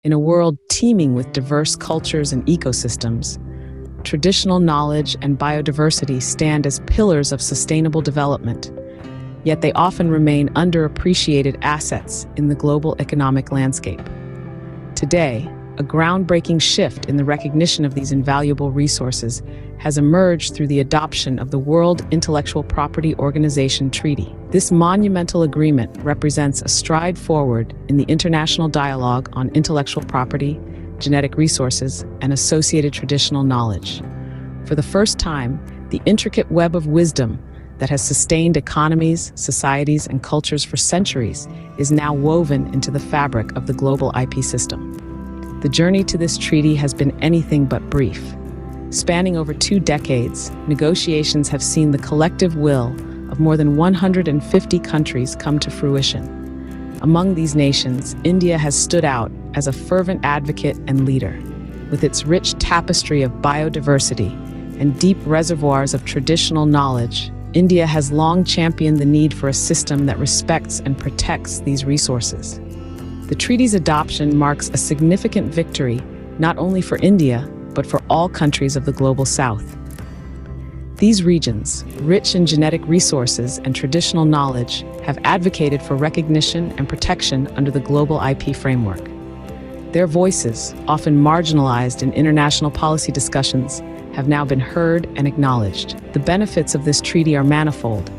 In a world teeming with diverse cultures and ecosystems, traditional knowledge and biodiversity stand as pillars of sustainable development, yet they often remain underappreciated assets in the global economic landscape. Today, a groundbreaking shift in the recognition of these invaluable resources has emerged through the adoption of the World Intellectual Property Organization Treaty. This monumental agreement represents a stride forward in the international dialogue on intellectual property, genetic resources, and associated traditional knowledge. For the first time, the intricate web of wisdom that has sustained economies, societies, and cultures for centuries is now woven into the fabric of the global IP system. The journey to this treaty has been anything but brief. Spanning over 2 decades, negotiations have seen the collective will of more than 150 countries come to fruition. Among these nations, India has stood out as a fervent advocate and leader. With its rich tapestry of biodiversity and deep reservoirs of traditional knowledge, India has long championed the need for a system that respects and protects these resources. The treaty's adoption marks a significant victory not only for India, but for all countries of the global South. These regions, rich in genetic resources and traditional knowledge, have advocated for recognition and protection under the global IP framework. Their voices, often marginalized in international policy discussions, have now been heard and acknowledged. The benefits of this treaty are manifold.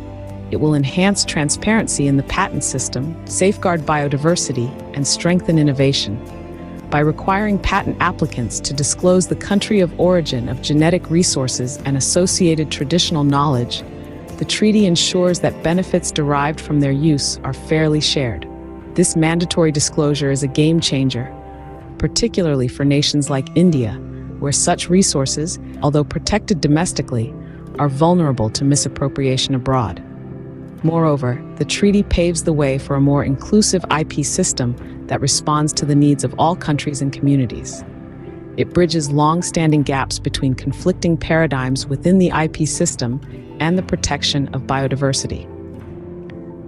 It will enhance transparency in the patent system, safeguard biodiversity, and strengthen innovation. By requiring patent applicants to disclose the country of origin of genetic resources and associated traditional knowledge, the treaty ensures that benefits derived from their use are fairly shared. This mandatory disclosure is a game changer, particularly for nations like India, where such resources, although protected domestically, are vulnerable to misappropriation abroad. Moreover, the treaty paves the way for a more inclusive IP system that responds to the needs of all countries and communities. It bridges long-standing gaps between conflicting paradigms within the IP system and the protection of biodiversity.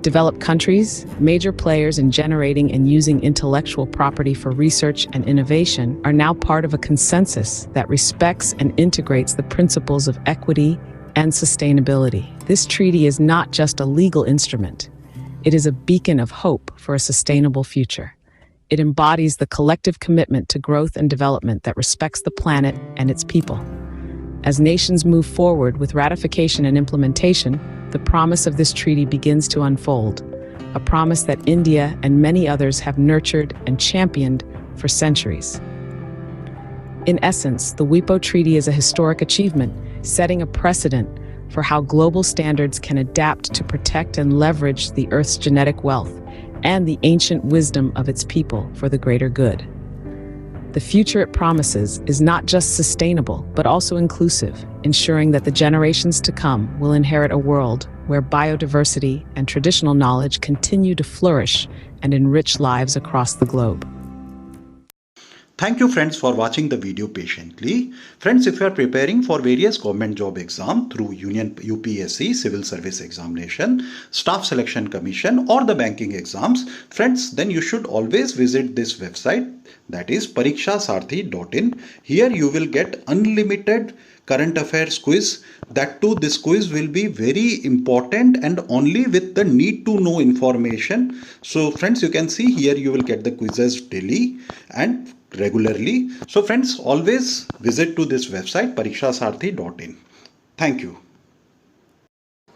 Developed countries, major players in generating and using intellectual property for research and innovation, are now part of a consensus that respects and integrates the principles of equity and sustainability. This treaty is not just a legal instrument. It is a beacon of hope for a sustainable future. It embodies the collective commitment to growth and development that respects the planet and its people. As nations move forward with ratification and implementation, the promise of this treaty begins to unfold, a promise that India and many others have nurtured and championed for centuries. In essence, the WIPO Treaty is a historic achievement, setting a precedent for how global standards can adapt to protect and leverage the Earth's genetic wealth and the ancient wisdom of its people for the greater good. The future it promises is not just sustainable, but also inclusive, ensuring that the generations to come will inherit a world where biodiversity and traditional knowledge continue to flourish and enrich lives across the globe. Thank you friends for watching the video patiently. Friends, if you are preparing for various government job exam through Union UPSC, Civil Service Examination, Staff Selection Commission or the banking exams, friends, then you should always visit this website, that is parikshasarathi.in. Here you will get unlimited current affairs quiz. That too, this quiz will be very important and only with the need to know information. So friends, you can see here you will get the quizzes daily and regularly. So friends, always visit to this website parikshasarathi.in. Thank you.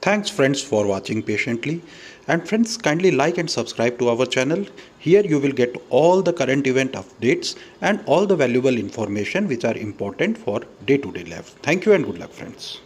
Thanks friends for watching patiently, and friends, kindly like and subscribe to our channel. Here you will get all the current event updates and all the valuable information which are important for day-to-day life. Thank you and good luck friends.